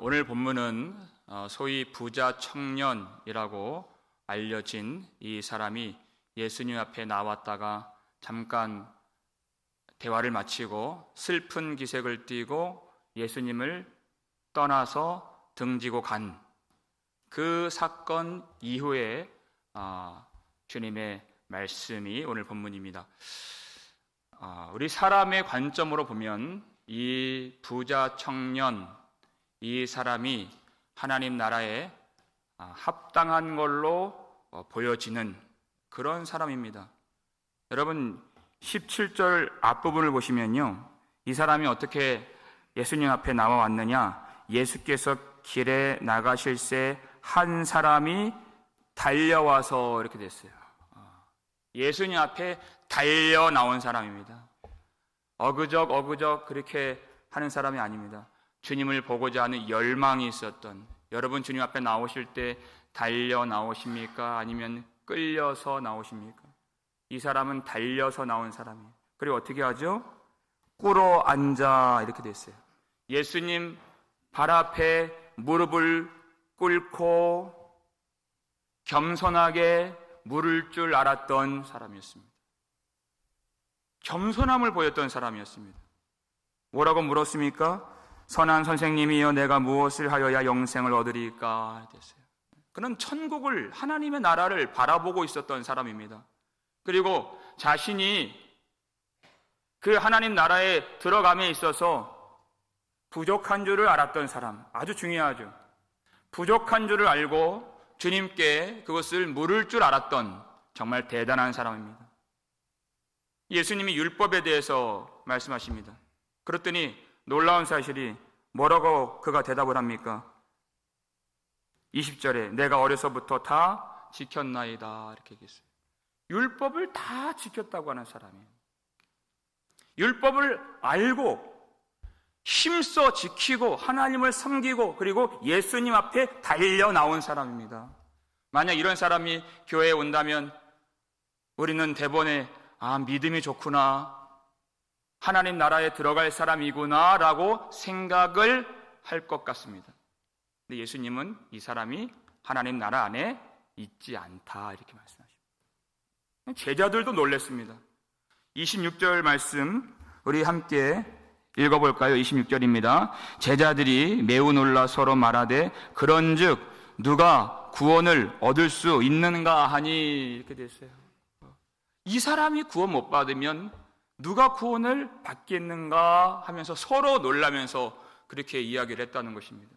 오늘 본문은 소위 부자 청년이라고 알려진 이 사람이 예수님 앞에 나왔다가 잠깐 대화를 마치고 슬픈 기색을 띠고 예수님을 떠나서 등지고 간 그 사건 이후에 주님의 말씀이 오늘 본문입니다. 우리 사람의 관점으로 보면 이 부자 청년, 이 사람이 하나님 나라에 합당한 걸로 보여지는 그런 사람입니다. 여러분 17절 앞부분을 보시면요, 이 사람이 어떻게 예수님 앞에 나와 왔느냐, 예수께서 길에 나가실새 한 사람이 달려와서 이렇게 됐어요. 예수님 앞에 달려 나온 사람입니다. 어그적 그렇게 하는 사람이 아닙니다. 주님을 보고자 하는 열망이 있었던, 여러분 주님 앞에 나오실 때 달려 나오십니까? 아니면 끌려서 나오십니까? 이 사람은 달려서 나온 사람이에요. 그리고 어떻게 하죠? 꿇어 앉아 이렇게 됐어요. 예수님 발 앞에 무릎을 꿇고 겸손하게 물을 줄 알았던 사람이었습니다. 겸손함을 보였던 사람이었습니다. 뭐라고 물었습니까? 선한 선생님이여, 내가 무엇을 하여야 영생을 얻으리까? 됐어요. 그는 천국을, 하나님의 나라를 바라보고 있었던 사람입니다. 그리고 자신이 그 하나님 나라에 들어감에 있어서 부족한 줄을 알았던 사람, 아주 중요하죠. 부족한 줄을 알고 주님께 그것을 물을 줄 알았던 정말 대단한 사람입니다. 예수님이 율법에 대해서 말씀하십니다. 그랬더니 놀라운 사실이 뭐라고 그가 대답을 합니까? 20절에 내가 어려서부터 다 지켰나이다 이렇게 얘기했어요. 율법을 다 지켰다고 하는 사람이에요. 율법을 알고 힘써 지키고 하나님을 섬기고 그리고 예수님 앞에 달려 나온 사람입니다. 만약 이런 사람이 교회에 온다면 우리는 대본에 믿음이 좋구나, 하나님 나라에 들어갈 사람이구나 라고 생각을 할 것 같습니다. 근데 예수님은 이 사람이 하나님 나라 안에 있지 않다 이렇게 말씀하십니다. 제자들도 놀랐습니다. 26절 말씀 우리 함께 읽어볼까요? 26절입니다. 제자들이 매우 놀라 서로 말하되 그런즉 누가 구원을 얻을 수 있는가 하니 이렇게 됐어요. 이 사람이 구원 못 받으면 누가 구원을 받겠는가 하면서 서로 놀라면서 그렇게 이야기를 했다는 것입니다.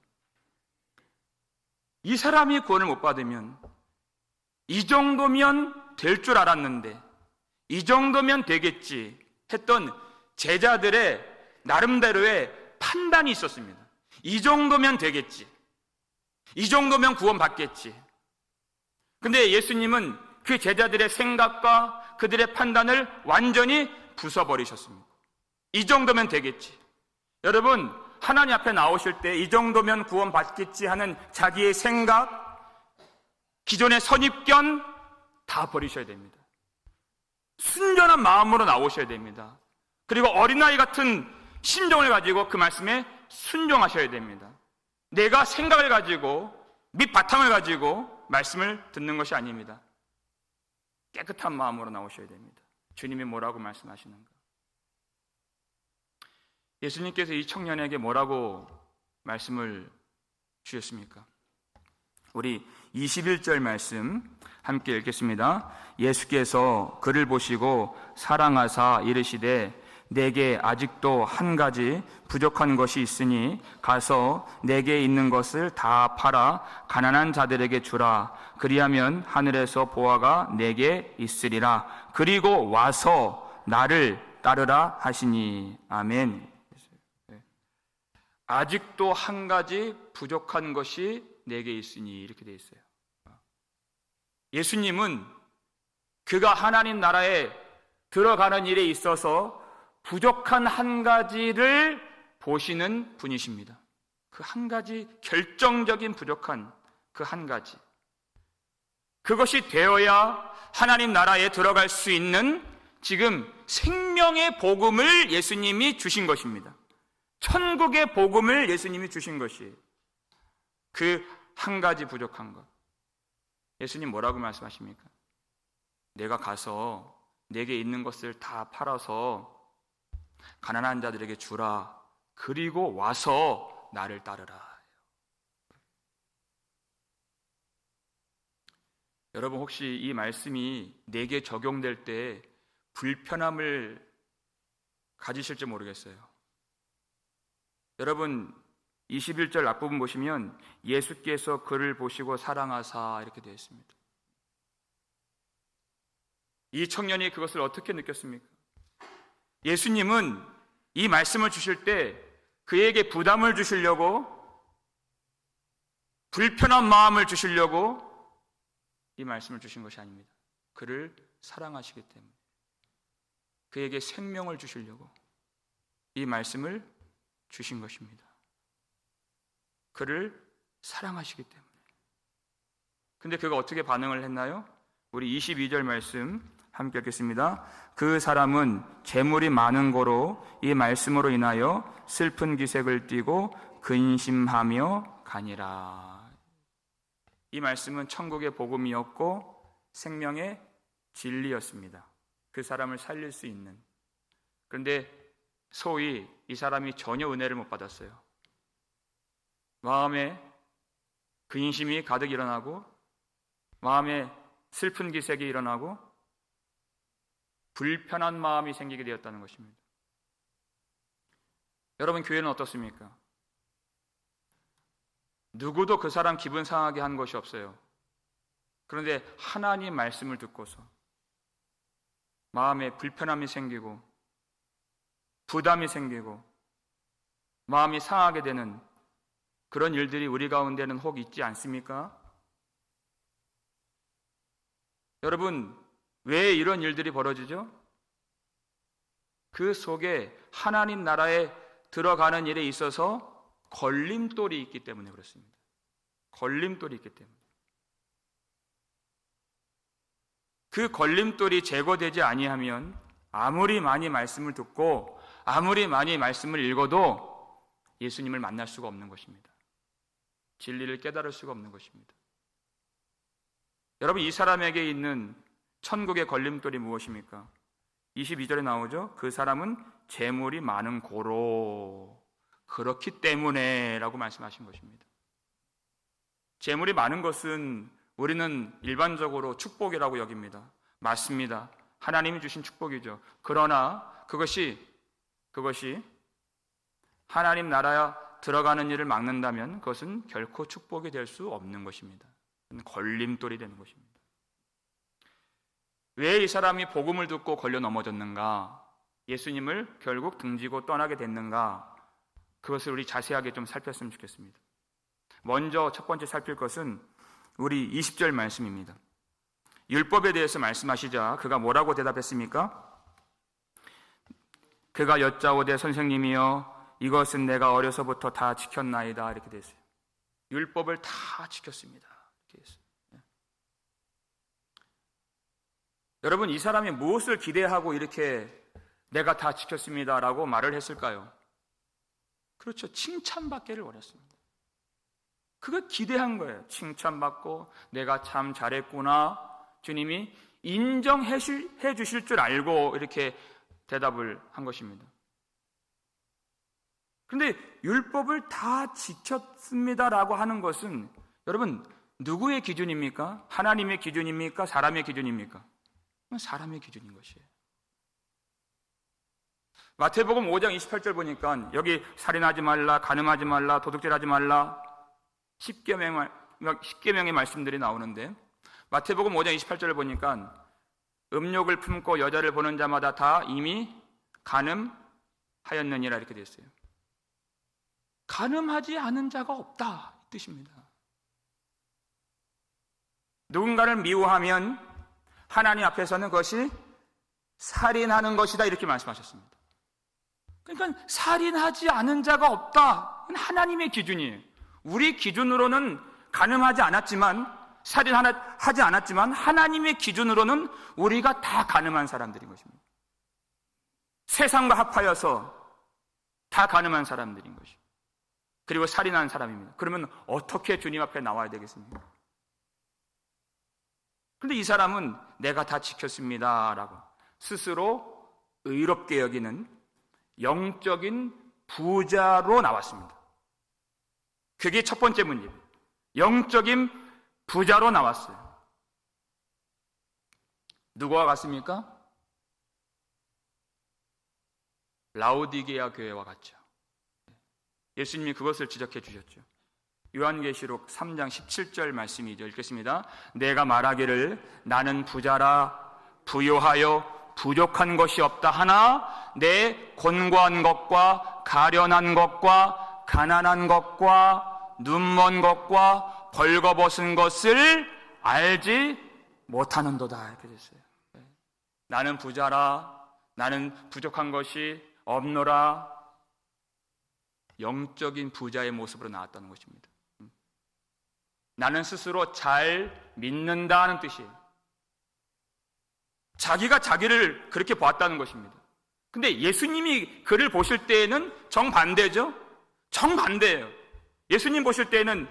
이 사람이 구원을 못 받으면 이 정도면 될 줄 알았는데, 이 정도면 되겠지 했던 제자들의 나름대로의 판단이 있었습니다. 이 정도면 되겠지, 이 정도면 구원 받겠지. 근데 예수님은 그 제자들의 생각과 그들의 판단을 완전히 부숴버리셨습니다. 이 정도면 되겠지. 여러분, 하나님 앞에 나오실 때 이 정도면 구원 받겠지 하는 자기의 생각, 기존의 선입견 다 버리셔야 됩니다. 순전한 마음으로 나오셔야 됩니다. 그리고 어린아이 같은 심정을 가지고 그 말씀에 순종하셔야 됩니다. 내가 생각을 가지고 밑바탕을 가지고 말씀을 듣는 것이 아닙니다. 깨끗한 마음으로 나오셔야 됩니다. 주님이 뭐라고 말씀하시는가? 예수님께서 이 청년에게 뭐라고 말씀을 주셨습니까? 우리 21절 말씀 함께 읽겠습니다. 예수께서 그를 보시고 사랑하사 이르시되 내게 아직도 한 가지 부족한 것이 있으니 가서 내게 있는 것을 다 팔아 가난한 자들에게 주라. 그리하면 하늘에서 보화가 내게 있으리라. 그리고 와서 나를 따르라 하시니. 아멘. 아직도 한 가지 부족한 것이 내게 있으니 이렇게 되어 있어요. 예수님은 그가 하나님 나라에 들어가는 일에 있어서 부족한 한 가지를 보시는 분이십니다. 그 한 가지, 결정적인 부족한 그 한 가지, 그것이 되어야 하나님 나라에 들어갈 수 있는 지금 생명의 복음을 예수님이 주신 것입니다. 천국의 복음을 예수님이 주신 것이 그 한 가지 부족한 것. 예수님 뭐라고 말씀하십니까? 내가 가서 내게 있는 것을 다 팔아서 가난한 자들에게 주라. 그리고 와서 나를 따르라. 여러분 혹시 이 말씀이 내게 적용될 때 불편함을 가지실지 모르겠어요. 여러분 21절 앞부분 보시면 예수께서 그를 보시고 사랑하사 이렇게 되어 있습니다. 이 청년이 그것을 어떻게 느꼈습니까? 예수님은 이 말씀을 주실 때 그에게 부담을 주시려고, 불편한 마음을 주시려고 이 말씀을 주신 것이 아닙니다. 그를 사랑하시기 때문에, 그에게 생명을 주시려고 이 말씀을 주신 것입니다. 그를 사랑하시기 때문에. 근데 그가 어떻게 반응을 했나요? 우리 22절 말씀 함께 읽겠습니다. 그 사람은 재물이 많은 고로 이 말씀으로 인하여 슬픈 기색을 띠고 근심하며 가니라. 이 말씀은 천국의 복음이었고 생명의 진리였습니다. 그 사람을 살릴 수 있는. 그런데 소위 이 사람이 전혀 은혜를 못 받았어요. 마음에 근심이 가득 일어나고 마음에 슬픈 기색이 일어나고 불편한 마음이 생기게 되었다는 것입니다. 여러분 교회는 어떻습니까? 누구도 그 사람 기분 상하게 한 것이 없어요. 그런데 하나님 말씀을 듣고서 마음에 불편함이 생기고 부담이 생기고 마음이 상하게 되는 그런 일들이 우리 가운데는 혹 있지 않습니까? 여러분, 왜 이런 일들이 벌어지죠? 그 속에 하나님 나라에 들어가는 일에 있어서 걸림돌이 있기 때문에 그렇습니다. 걸림돌이 있기 때문에. 그 걸림돌이 제거되지 아니하면 아무리 많이 말씀을 듣고 아무리 많이 말씀을 읽어도 예수님을 만날 수가 없는 것입니다. 진리를 깨달을 수가 없는 것입니다. 여러분, 이 사람에게 있는 천국의 걸림돌이 무엇입니까? 22절에 나오죠. 그 사람은 재물이 많은 고로 그렇기 때문에 라고 말씀하신 것입니다. 재물이 많은 것은 우리는 일반적으로 축복이라고 여깁니다. 맞습니다. 하나님이 주신 축복이죠. 그러나 그것이 하나님 나라에 들어가는 일을 막는다면 그것은 결코 축복이 될 수 없는 것입니다. 걸림돌이 되는 것입니다. 왜 이 사람이 복음을 듣고 걸려 넘어졌는가? 예수님을 결국 등지고 떠나게 됐는가? 그것을 우리 자세하게 좀 살폈으면 좋겠습니다. 먼저 첫 번째 살필 것은 우리 20절 말씀입니다. 율법에 대해서 말씀하시자 그가 뭐라고 대답했습니까? 그가 여짜오되 선생님이여 이것은 내가 어려서부터 다 지켰나이다 이렇게 됐어요. 율법을 다 지켰습니다. 이렇게 했어요. 여러분, 이 사람이 무엇을 기대하고 이렇게 내가 다 지켰습니다라고 말을 했을까요? 그렇죠. 칭찬받기를 원했습니다. 그걸 기대한 거예요. 칭찬받고 내가 참 잘했구나. 주님이 인정해 주실 줄 알고 이렇게 대답을 한 것입니다. 그런데 율법을 다 지켰습니다라고 하는 것은 여러분 누구의 기준입니까? 하나님의 기준입니까? 사람의 기준입니까? 사람의 기준인 것이에요. 마태복음 5장 28절 보니까 여기 살인하지 말라, 간음하지 말라, 도둑질하지 말라 10계명의 말씀들이 나오는데 마태복음 5장 28절을 보니까 음욕을 품고 여자를 보는 자마다 다 이미 간음하였느니라 이렇게 되어 있어요. 간음하지 않은 자가 없다 이 뜻입니다. 누군가를 미워하면 하나님 앞에서는 그것이 살인하는 것이다 이렇게 말씀하셨습니다. 그러니까 살인하지 않은 자가 없다. 하나님의 기준이에요. 우리 기준으로는 간음하지 않았지만 살인하지 않았지만 하나님의 기준으로는 우리가 다 간음한 사람들인 것입니다. 세상과 합하여서 다 가늠한 사람들인 것이죠. 그리고 살인한 사람입니다. 그러면 어떻게 주님 앞에 나와야 되겠습니까? 그런데 이 사람은 내가 다 지켰습니다 라고 스스로 의롭게 여기는 영적인 부자로 나왔습니다. 그게 첫 번째 문제입니다. 영적인 부자로 나왔어요. 누구와 같습니까? 라오디게아 교회와 같죠. 예수님이 그것을 지적해 주셨죠. 요한계시록 3장 17절 말씀이죠. 읽겠습니다. 내가 말하기를 나는 부자라 부요하여 부족한 것이 없다 하나 내 곤고한 것과 가련한 것과 가난한 것과 눈먼 것과 벌거벗은 것을 알지 못하는도다 이렇게 됐어요. 나는 부자라 나는 부족한 것이 없노라. 영적인 부자의 모습으로 나왔다는 것입니다. 나는 스스로 잘 믿는다는 뜻이에요. 자기가 자기를 그렇게 보았다는 것입니다. 근데 예수님이 그를 보실 때에는 정반대죠. 정반대예요. 예수님 보실 때에는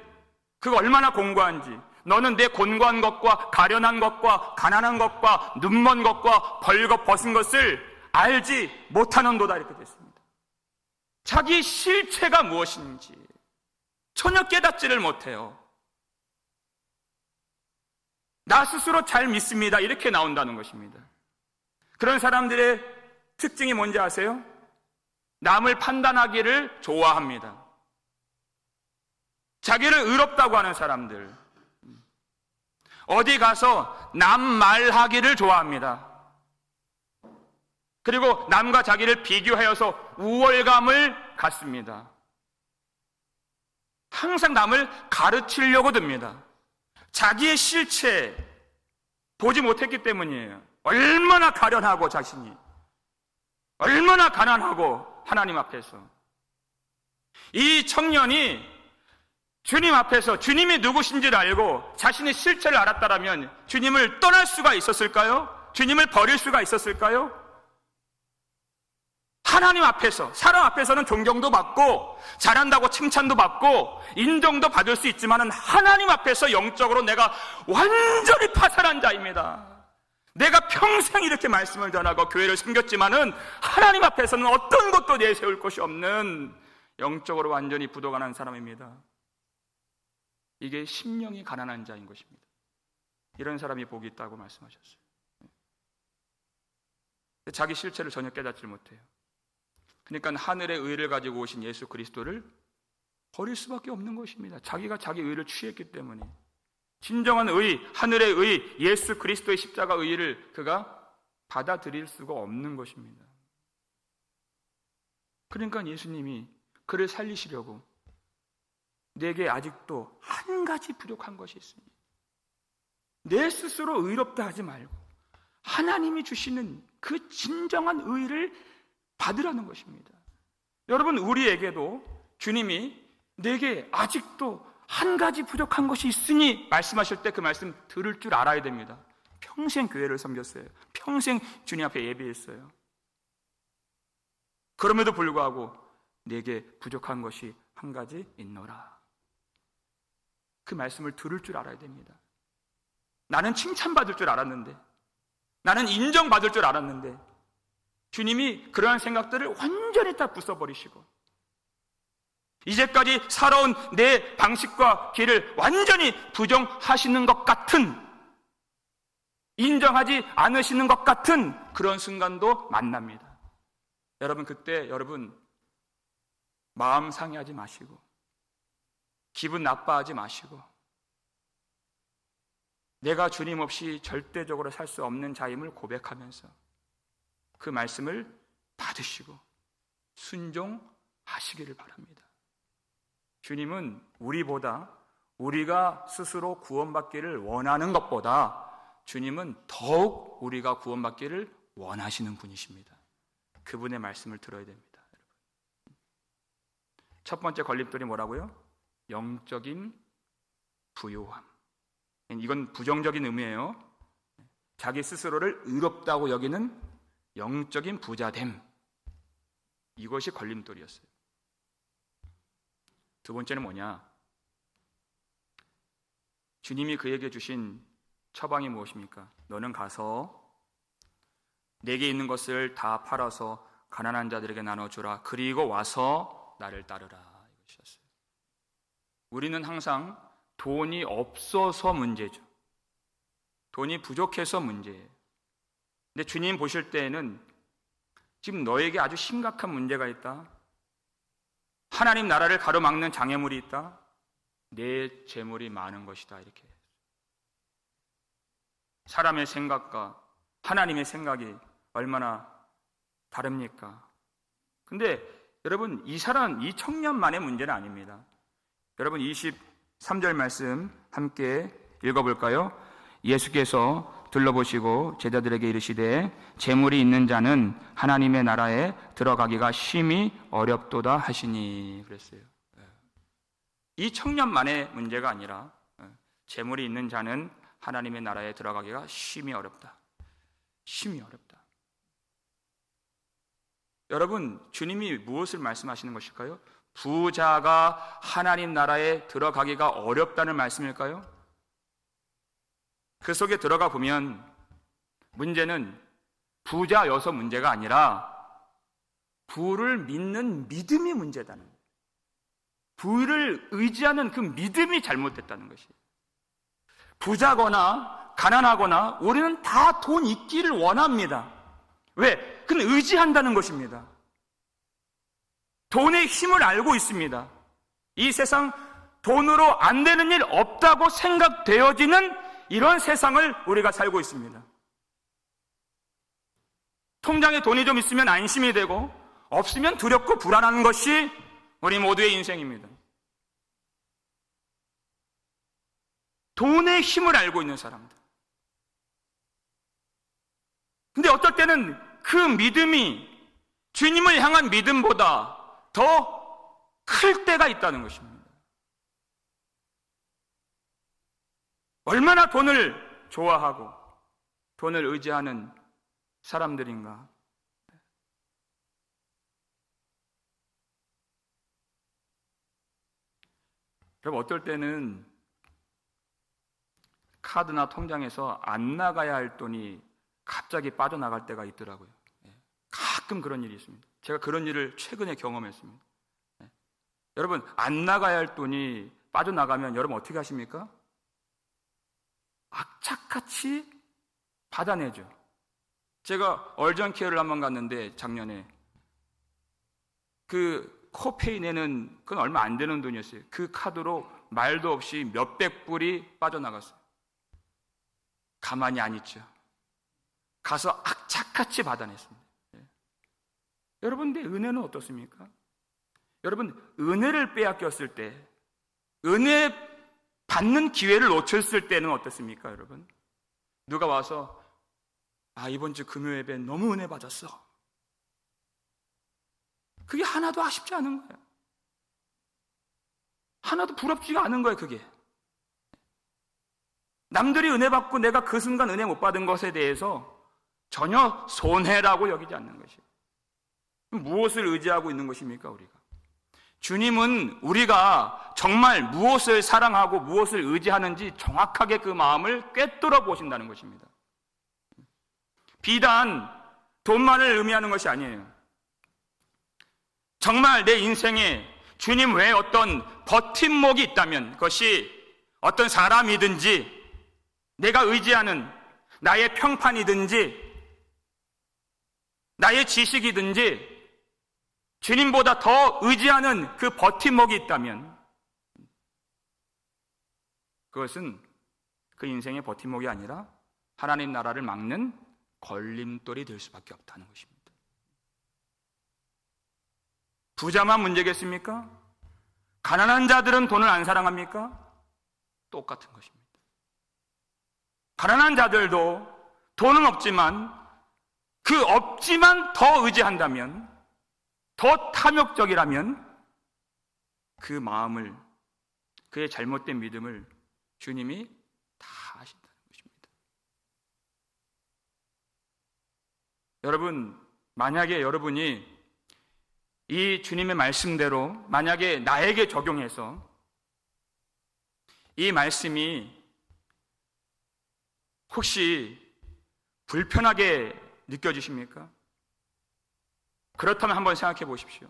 그가 얼마나 공고한지, 너는 내 곤고한 것과 가련한 것과 가난한 것과 눈먼 것과 벌거벗은 것을 알지 못하는도다 이렇게 됐습니다. 자기 실체가 무엇인지 전혀 깨닫지를 못해요. 나 스스로 잘 믿습니다 이렇게 나온다는 것입니다. 그런 사람들의 특징이 뭔지 아세요? 남을 판단하기를 좋아합니다. 자기를 의롭다고 하는 사람들, 어디 가서 남 말하기를 좋아합니다. 그리고 남과 자기를 비교하여서 우월감을 갖습니다. 항상 남을 가르치려고 듭니다. 자기의 실체 보지 못했기 때문이에요. 얼마나 가련하고 자신이 얼마나 가난하고 하나님 앞에서. 이 청년이 주님 앞에서 주님이 누구신지를 알고 자신의 실체를 알았다면 주님을 떠날 수가 있었을까요? 주님을 버릴 수가 있었을까요? 하나님 앞에서, 사람 앞에서는 존경도 받고 잘한다고 칭찬도 받고 인정도 받을 수 있지만 하나님 앞에서 영적으로 내가 완전히 파산한 자입니다. 내가 평생 이렇게 말씀을 전하고 교회를 섬겼지만은 하나님 앞에서는 어떤 것도 내세울 것이 없는 영적으로 완전히 부도가 사람입니다. 이게 심령이 가난한 자인 것입니다. 이런 사람이 복이 있다고 말씀하셨어요. 자기 실체를 전혀 깨닫지 못해요. 그러니까 하늘의 의를 가지고 오신 예수 그리스도를 버릴 수밖에 없는 것입니다. 자기가 자기 의를 취했기 때문에. 진정한 의, 하늘의 의, 예수 그리스도의 십자가 의를 그가 받아들일 수가 없는 것입니다. 그러니까 예수님이 그를 살리시려고 내게 아직도 한 가지 부족한 것이 있으니 내 스스로 의롭다 하지 말고 하나님이 주시는 그 진정한 의를 받으라는 것입니다. 여러분, 우리에게도 주님이 내게 아직도 한 가지 부족한 것이 있으니 말씀하실 때 그 말씀 들을 줄 알아야 됩니다. 평생 교회를 섬겼어요. 평생 주님 앞에 예배했어요. 그럼에도 불구하고 내게 부족한 것이 한 가지 있노라. 그 말씀을 들을 줄 알아야 됩니다. 나는 칭찬받을 줄 알았는데, 나는 인정받을 줄 알았는데 주님이 그러한 생각들을 완전히 다 부숴버리시고 이제까지 살아온 내 방식과 길을 완전히 부정하시는 것 같은, 인정하지 않으시는 것 같은 그런 순간도 만납니다. 여러분, 그때 여러분 마음 상해하지 마시고 기분 나빠하지 마시고 내가 주님 없이 절대적으로 살 수 없는 자임을 고백하면서 그 말씀을 받으시고 순종하시기를 바랍니다. 주님은 우리가 스스로 구원받기를 원하는 것보다 주님은 더욱 우리가 구원받기를 원하시는 분이십니다. 그분의 말씀을 들어야 됩니다. 첫 번째 걸림돌이 뭐라고요? 영적인 부요함. 이건 부정적인 의미예요. 자기 스스로를 의롭다고 여기는 영적인 부자됨. 이것이 걸림돌이었어요. 두 번째는 뭐냐? 주님이 그에게 주신 처방이 무엇입니까? 너는 가서 내게 있는 것을 다 팔아서 가난한 자들에게 나눠주라. 그리고 와서 나를 따르라. 이것이었어요. 우리는 항상 돈이 없어서 문제죠. 돈이 부족해서 문제예요. 근데 주님 보실 때에는 지금 너에게 아주 심각한 문제가 있다. 하나님 나라를 가로막는 장애물이 있다. 내 재물이 많은 것이다. 이렇게. 사람의 생각과 하나님의 생각이 얼마나 다릅니까? 근데 여러분, 이 청년만의 문제는 아닙니다. 여러분, 23절 말씀 함께 읽어볼까요? 예수께서 둘러보시고 제자들에게 이르시되 재물이 있는 자는 하나님의 나라에 들어가기가 심히 어렵도다 하시니 그랬어요. 이 청년만의 문제가 아니라 재물이 있는 자는 하나님의 나라에 들어가기가 심히 어렵다. 심히 어렵다. 여러분, 주님이 무엇을 말씀하시는 것일까요? 부자가 하나님 나라에 들어가기가 어렵다는 말씀일까요? 그 속에 들어가 보면 문제는 부자여서 문제가 아니라 부를 믿는 믿음이 문제다는 거예요. 부를 의지하는 그 믿음이 잘못됐다는 것이에요. 부자거나 가난하거나 우리는 다 돈 있기를 원합니다. 왜? 그건 의지한다는 것입니다. 돈의 힘을 알고 있습니다. 이 세상 돈으로 안 되는 일 없다고 생각되어지는 이런 세상을 우리가 살고 있습니다. 통장에 돈이 좀 있으면 안심이 되고 없으면 두렵고 불안한 것이 우리 모두의 인생입니다. 돈의 힘을 알고 있는 사람들. 근데 어떨 때는 그 믿음이 주님을 향한 믿음보다 더 클 때가 있다는 것입니다. 얼마나 돈을 좋아하고 돈을 의지하는 사람들인가. 여러분, 어떨 때는 카드나 통장에서 안 나가야 할 돈이 갑자기 빠져나갈 때가 있더라고요. 가끔 그런 일이 있습니다. 제가 그런 일을 최근에 경험했습니다. 여러분, 안 나가야 할 돈이 빠져나가면 여러분 어떻게 하십니까? 악착같이 받아내죠. 제가 얼전케어를 한번 갔는데 작년에 그 코페이 내는 그건 얼마 안 되는 돈이었어요. 그 카드로 말도 없이 몇백 불이 빠져나갔어요. 가만히 안 있죠. 가서 악착같이 받아냈습니다. 여러분, 근데 은혜는 어떻습니까? 여러분, 은혜를 빼앗겼을 때, 은혜 받는 기회를 놓쳤을 때는 어떻습니까, 여러분? 누가 와서 이번 주 금요 예배 너무 은혜 받았어. 그게 하나도 아쉽지 않은 거예요. 하나도 부럽지가 않은 거예요, 그게. 남들이 은혜 받고 내가 그 순간 은혜 못 받은 것에 대해서 전혀 손해라고 여기지 않는 것이에요. 무엇을 의지하고 있는 것입니까, 우리가? 주님은 우리가 정말 무엇을 사랑하고 무엇을 의지하는지 정확하게 그 마음을 꿰뚫어 보신다는 것입니다. 비단 돈만을 의미하는 것이 아니에요. 정말 내 인생에 주님 외에 어떤 버팀목이 있다면 그것이 어떤 사람이든지 내가 의지하는 나의 평판이든지 나의 지식이든지 주님보다 더 의지하는 그 버팀목이 있다면 그것은 그 인생의 버팀목이 아니라 하나님 나라를 막는 걸림돌이 될 수밖에 없다는 것입니다. 부자만 문제겠습니까? 가난한 자들은 돈을 안 사랑합니까? 똑같은 것입니다. 가난한 자들도 돈은 없지만 그 없지만 더 의지한다면, 더 탐욕적이라면 그 마음을, 그의 잘못된 믿음을 주님이 다 아신다는 것입니다. 여러분, 만약에 여러분이 이 주님의 말씀대로 만약에 나에게 적용해서 이 말씀이 혹시 불편하게 느껴지십니까? 그렇다면 한번 생각해 보십시오.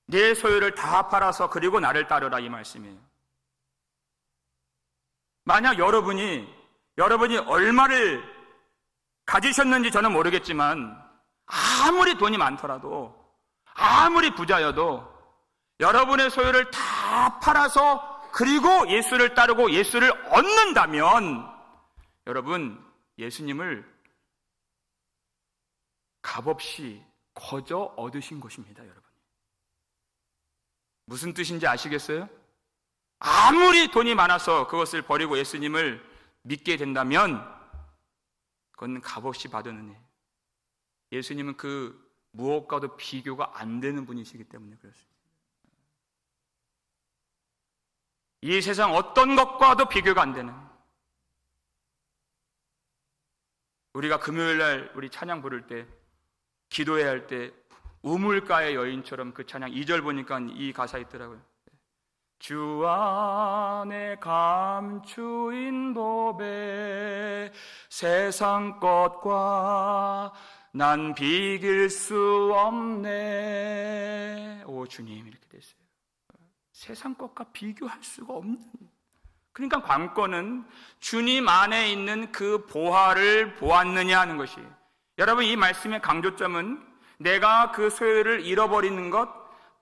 내 소유를 다 팔아서 그리고 나를 따르라, 이 말씀이에요. 만약 여러분이 얼마를 가지셨는지 저는 모르겠지만 아무리 돈이 많더라도, 아무리 부자여도 여러분의 소유를 다 팔아서 그리고 예수를 따르고 예수를 얻는다면 여러분, 예수님을 값없이 거저 얻으신 것입니다, 여러분. 무슨 뜻인지 아시겠어요? 아무리 돈이 많아서 그것을 버리고 예수님을 믿게 된다면 그건 값없이 받은 은혜. 예수님은 그 무엇과도 비교가 안 되는 분이시기 때문에 그렇습니다. 이 세상 어떤 것과도 비교가 안 되는, 우리가 금요일날 우리 찬양 부를 때, 기도해야 할 때 우물가의 여인처럼 그 찬양 2절 보니까 이 가사 있더라고요. 주 안에 감추인 법에 세상 것과 난 비길 수 없네. 오 주님, 이렇게 됐어요. 세상 것과 비교할 수가 없는, 그러니까 관건은 주님 안에 있는 그 보화를 보았느냐 하는 것이, 여러분 이 말씀의 강조점은 내가 그 소유를 잃어버리는 것,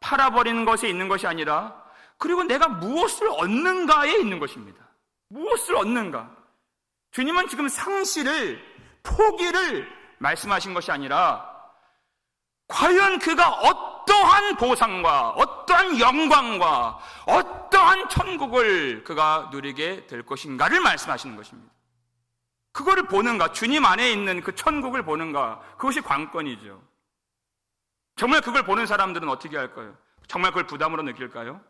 팔아버리는 것에 있는 것이 아니라 그리고 내가 무엇을 얻는가에 있는 것입니다. 무엇을 얻는가? 주님은 지금 상실을, 포기를 말씀하신 것이 아니라 과연 그가 어떠한 보상과 어떠한 영광과 어떠한 천국을 그가 누리게 될 것인가를 말씀하시는 것입니다. 그거를 보는가, 주님 안에 있는 그 천국을 보는가, 그것이 관건이죠. 정말 그걸 보는 사람들은 어떻게 할까요? 정말 그걸 부담으로 느낄까요?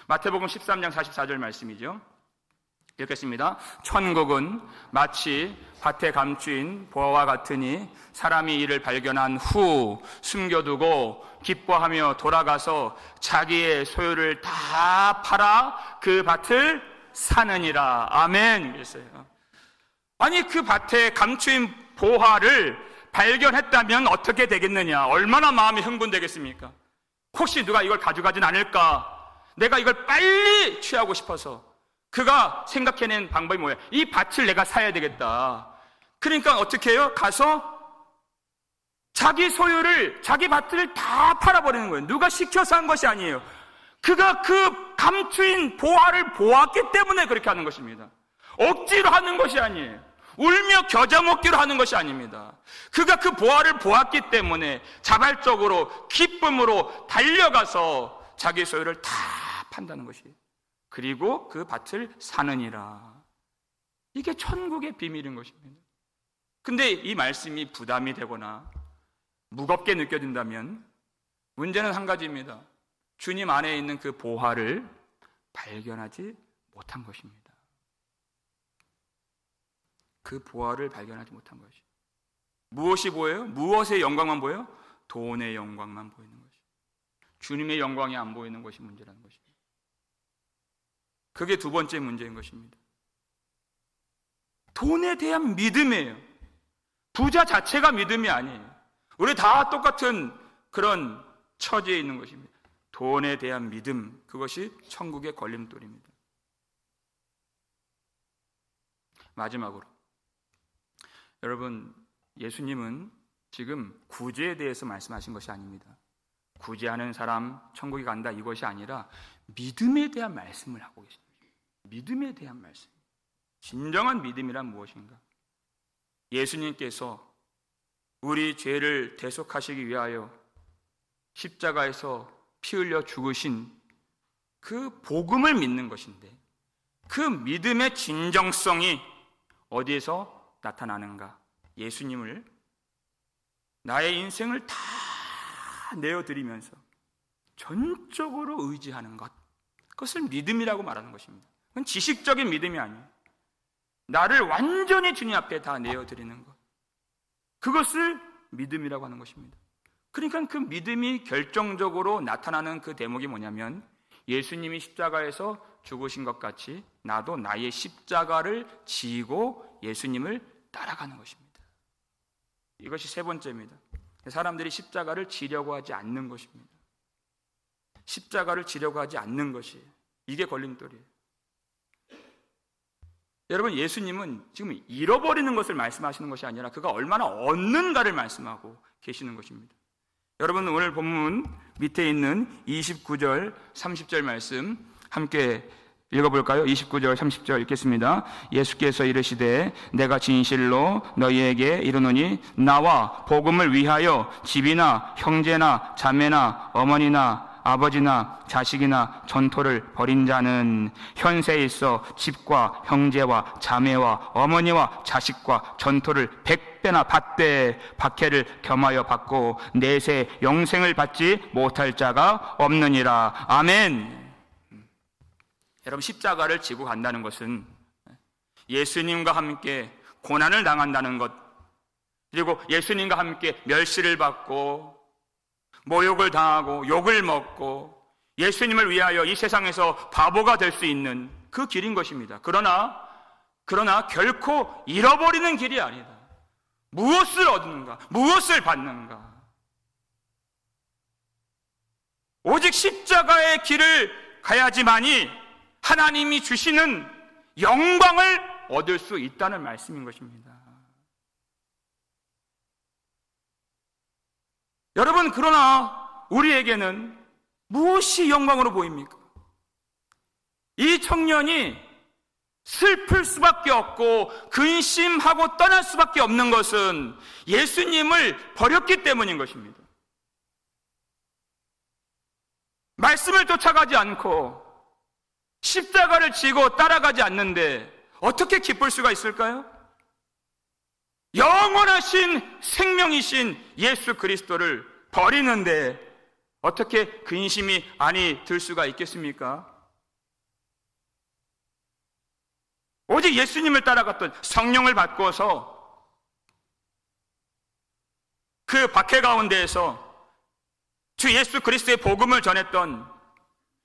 마태복음 13장 44절 말씀이죠. 읽겠습니다. 천국은 마치 밭에 감추인 보화와 같으니 사람이 이를 발견한 후 숨겨두고 기뻐하며 돌아가서 자기의 소유를 다 팔아 그 밭을 사느니라. 아멘. 그랬어요. 아니, 그 밭에 감추인 보화를 발견했다면 어떻게 되겠느냐? 얼마나 마음이 흥분되겠습니까? 혹시 누가 이걸 가져가진 않을까? 내가 이걸 빨리 취하고 싶어서 그가 생각해낸 방법이 뭐예요? 이 밭을 내가 사야 되겠다. 그러니까 어떻게 해요? 가서 자기 소유를, 자기 밭을 다 팔아버리는 거예요. 누가 시켜서 한 것이 아니에요. 그가 그 감추인 보화를 보았기 때문에 그렇게 하는 것입니다. 억지로 하는 것이 아니에요. 울며 겨자 먹기로 하는 것이 아닙니다. 그가 그 보화를 보았기 때문에 자발적으로 기쁨으로 달려가서 자기 소유를 다 판다는 것이에요. 그리고 그 밭을 사느니라. 이게 천국의 비밀인 것입니다. 근데 이 말씀이 부담이 되거나 무겁게 느껴진다면 문제는 한 가지입니다. 주님 안에 있는 그 보화를 발견하지 못한 것입니다. 그 보화를 발견하지 못한 것이. 무엇이 보여요? 무엇의 영광만 보여요? 돈의 영광만 보이는 것이. 주님의 영광이 안 보이는 것이 문제라는 것입니다. 그게 두 번째 문제인 것입니다. 돈에 대한 믿음이에요. 부자 자체가 믿음이 아니에요. 우리 다 똑같은 그런 처지에 있는 것입니다. 돈에 대한 믿음, 그것이 천국의 걸림돌입니다. 마지막으로, 여러분, 예수님은 지금 구제에 대해서 말씀하신 것이 아닙니다. 구제하는 사람 천국에 간다, 이것이 아니라 믿음에 대한 말씀을 하고 계십니다. 믿음에 대한 말씀. 진정한 믿음이란 무엇인가? 예수님께서 우리 죄를 대속하시기 위하여 십자가에서 피 흘려 죽으신 그 복음을 믿는 것인데, 그 믿음의 진정성이 어디에서 나타나는가? 예수님을, 나의 인생을 다 내어드리면서 전적으로 의지하는 것, 그것을 믿음이라고 말하는 것입니다. 그건 지식적인 믿음이 아니에요. 나를 완전히 주님 앞에 다 내어드리는 것, 그것을 믿음이라고 하는 것입니다. 그러니까 그 믿음이 결정적으로 나타나는 그 대목이 뭐냐면 예수님이 십자가에서 죽으신 것 같이 나도 나의 십자가를 지고 예수님을 따라가는 것입니다. 이것이 세 번째입니다. 사람들이 십자가를 지려고 하지 않는 것입니다. 십자가를 지려고 하지 않는 것이 이게 걸림돌이에요. 여러분, 예수님은 지금 잃어버리는 것을 말씀하시는 것이 아니라 그가 얼마나 얻는가를 말씀하고 계시는 것입니다. 여러분, 오늘 본문 밑에 있는 29절, 30절 말씀 함께 읽어볼까요? 29절, 30절 읽겠습니다. 예수께서 이르시되 내가 진실로 너희에게 이르노니 나와 복음을 위하여 집이나 형제나 자매나 어머니나 아버지나 자식이나 전토를 벌인 자는 현세에 있어 집과 형제와 자매와 어머니와 자식과 전토를 100배나 받되 박해를 겸하여 받고 내세 영생을 받지 못할 자가 없느니라. 아멘. 여러분, 십자가를 지고 간다는 것은 예수님과 함께 고난을 당한다는 것, 그리고 예수님과 함께 멸시를 받고 모욕을 당하고 욕을 먹고 예수님을 위하여 이 세상에서 바보가 될 수 있는 그 길인 것입니다. 그러나 결코 잃어버리는 길이 아니다. 무엇을 얻는가? 무엇을 받는가? 오직 십자가의 길을 가야지만이 하나님이 주시는 영광을 얻을 수 있다는 말씀인 것입니다. 여러분, 그러나 우리에게는 무엇이 영광으로 보입니까? 이 청년이 슬플 수밖에 없고 근심하고 떠날 수밖에 없는 것은 예수님을 버렸기 때문인 것입니다. 말씀을 쫓아가지 않고 십자가를 지고 따라가지 않는데 어떻게 기쁠 수가 있을까요? 영원하신 생명이신 예수 그리스도를 버리는데 어떻게 근심이 아니 들 수가 있겠습니까? 오직 예수님을 따라갔던, 성령을 받고서 그 박해 가운데에서 주 예수 그리스도의 복음을 전했던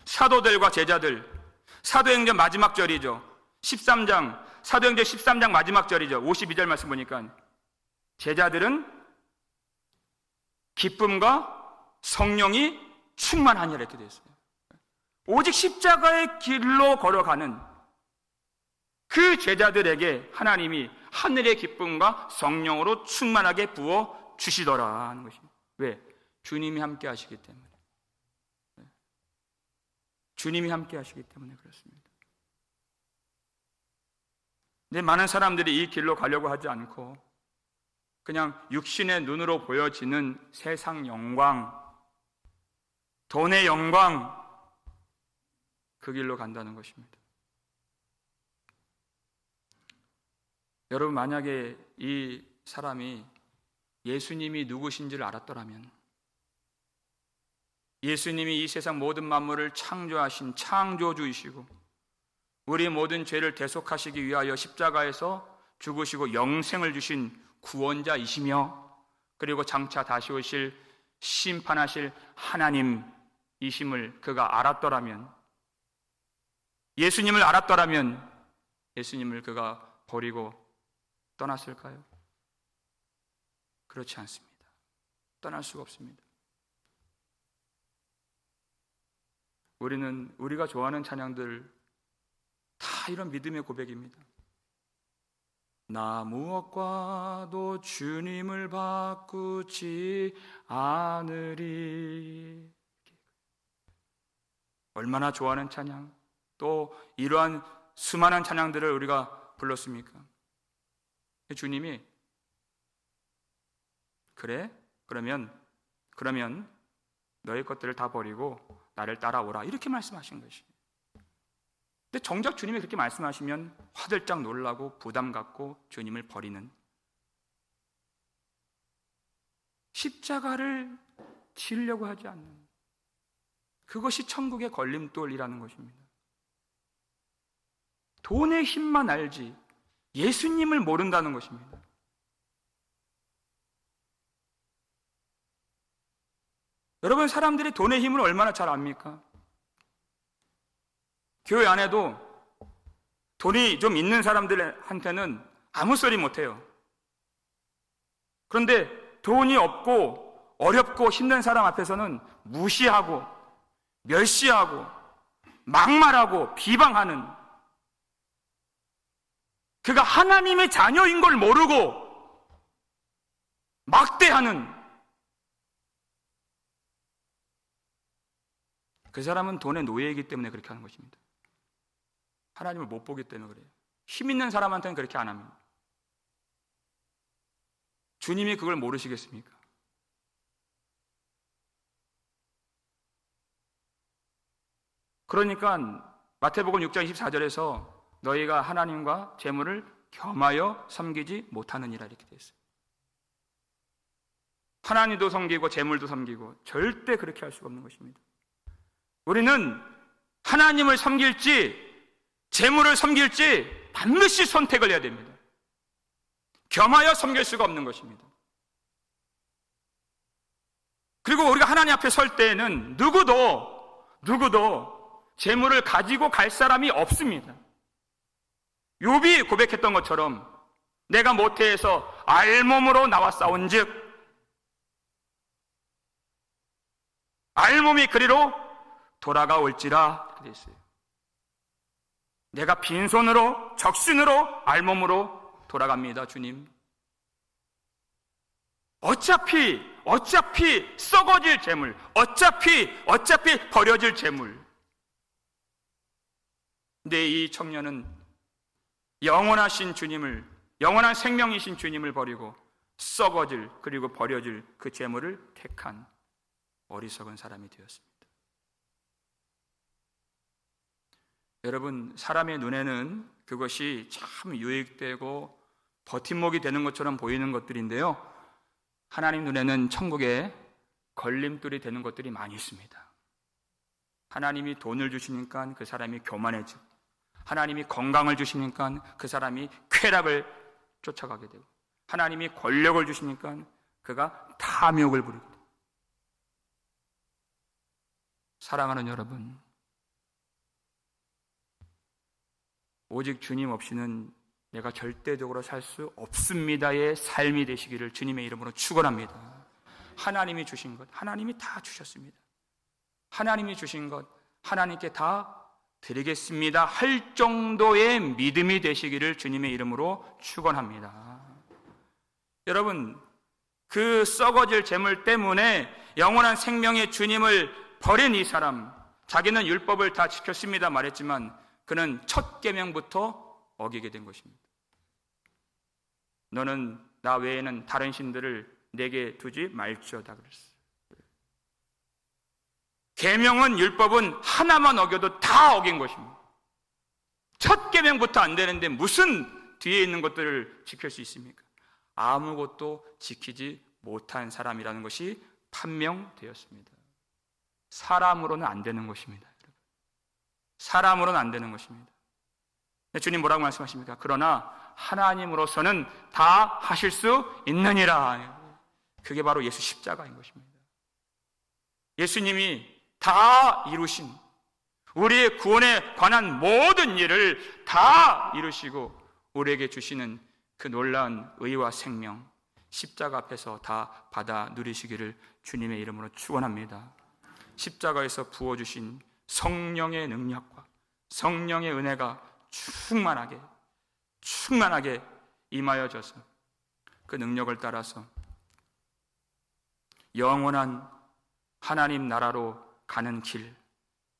사도들과 제자들, 사도행전 마지막 절이죠. 13장, 사도행전 13장 마지막 절이죠. 52절 말씀 보니까 제자들은 기쁨과 성령이 충만하니라 이렇게 되어 있어요. 오직 십자가의 길로 걸어가는 그 제자들에게 하나님이 하늘의 기쁨과 성령으로 충만하게 부어 주시더라 하는 것입니다. 왜? 주님이 함께 하시기 때문에. 주님이 함께 하시기 때문에 그렇습니다. 근데 많은 사람들이 이 길로 가려고 하지 않고 그냥 육신의 눈으로 보여지는 세상 영광, 돈의 영광, 그 길로 간다는 것입니다. 여러분, 만약에 이 사람이 예수님이 누구신지를 알았더라면, 예수님이 이 세상 모든 만물을 창조하신 창조주이시고 우리 모든 죄를 대속하시기 위하여 십자가에서 죽으시고 영생을 주신 구원자이시며 그리고 장차 다시 오실 심판하실 하나님이심을 그가 알았더라면, 예수님을 알았더라면 예수님을 그가 버리고 떠났을까요? 그렇지 않습니다. 떠날 수가 없습니다. 우리가 좋아하는 찬양들 다 이런 믿음의 고백입니다. 나 무엇과도 주님을 바꾸지 않으리. 얼마나 좋아하는 찬양, 또 이러한 수많은 찬양들을 우리가 불렀습니까? 주님이 그래? 그러면 너의 것들을 다 버리고 나를 따라오라 이렇게 말씀하신 것이에요. 근데 정작 주님이 그렇게 말씀하시면 화들짝 놀라고 부담 갖고 주님을 버리는, 십자가를 지려고 하지 않는, 그것이 천국의 걸림돌이라는 것입니다. 돈의 힘만 알지 예수님을 모른다는 것입니다. 여러분, 사람들이 돈의 힘을 얼마나 잘 압니까? 교회 안에도 돈이 좀 있는 사람들한테는 아무 소리 못해요. 그런데 돈이 없고 어렵고 힘든 사람 앞에서는 무시하고 멸시하고 막말하고 비방하는, 그가 하나님의 자녀인 걸 모르고 막대하는, 그 사람은 돈의 노예이기 때문에 그렇게 하는 것입니다. 하나님을 못 보기 때문에 그래요. 힘 있는 사람한테는 그렇게 안 합니다. 주님이 그걸 모르시겠습니까? 그러니까 마태복음 6장 24절에서 너희가 하나님과 재물을 겸하여 섬기지 못하느니라 이렇게 되어 있어요. 하나님도 섬기고 재물도 섬기고 절대 그렇게 할 수가 없는 것입니다. 우리는 하나님을 섬길지 재물을 섬길지 반드시 선택을 해야 됩니다. 겸하여 섬길 수가 없는 것입니다. 그리고 우리가 하나님 앞에 설 때에는 누구도 재물을 가지고 갈 사람이 없습니다. 욥이 고백했던 것처럼 내가 모태에서 알몸으로 나와 싸운즉 알몸이 그리로 돌아가올지라 이렇게 되어 있어요. 내가 빈손으로 적신으로 알몸으로 돌아갑니다. 주님, 어차피 썩어질 재물, 어차피 버려질 재물. 근데 이 청년은 영원하신 주님을, 영원한 생명이신 주님을 버리고 썩어질 그리고 버려질 그 재물을 택한 어리석은 사람이 되었습니다. 여러분, 사람의 눈에는 그것이 참 유익되고 버팀목이 되는 것처럼 보이는 것들인데요, 하나님 눈에는 천국에 걸림돌이 되는 것들이 많이 있습니다. 하나님이 돈을 주시니까 그 사람이 교만해지고, 하나님이 건강을 주시니까 그 사람이 쾌락을 쫓아가게 되고, 하나님이 권력을 주시니까 그가 탐욕을 부리게 되고. 사랑하는 여러분, 오직 주님 없이는 내가 절대적으로 살 수 없습니다의 삶이 되시기를 주님의 이름으로 축원합니다. 하나님이 주신 것, 하나님이 다 주셨습니다. 하나님이 주신 것, 하나님께 다 드리겠습니다 할 정도의 믿음이 되시기를 주님의 이름으로 축원합니다. 여러분, 그 썩어질 재물 때문에 영원한 생명의 주님을 버린 이 사람, 자기는 율법을 다 지켰습니다 말했지만 그는 첫 계명부터 어기게 된 것입니다. 너는 나 외에는 다른 신들을 내게 두지 말지어다 그랬어요. 계명은, 율법은 하나만 어겨도 다 어긴 것입니다. 첫 계명부터 안 되는데 무슨 뒤에 있는 것들을 지킬 수 있습니까? 아무것도 지키지 못한 사람이라는 것이 판명되었습니다. 사람으로는 안 되는 것입니다. 사람으로는 안 되는 것입니다. 주님 뭐라고 말씀하십니까? 그러나 하나님으로서는 다 하실 수 있느니라. 그게 바로 예수 십자가인 것입니다. 예수님이 다 이루신, 우리의 구원에 관한 모든 일을 다 이루시고 우리에게 주시는 그 놀라운 의와 생명, 십자가 앞에서 다 받아 누리시기를 주님의 이름으로 축원합니다. 십자가에서 부어주신 성령의 능력과 성령의 은혜가 충만하게 임하여져서 그 능력을 따라서 영원한 하나님 나라로 가는 길,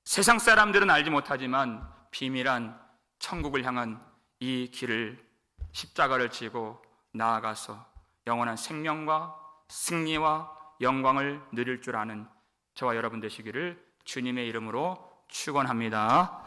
세상 사람들은 알지 못하지만 비밀한 천국을 향한 이 길을, 십자가를 지고 나아가서 영원한 생명과 승리와 영광을 누릴 줄 아는 저와 여러분 되시기를 주님의 이름으로 축원합니다.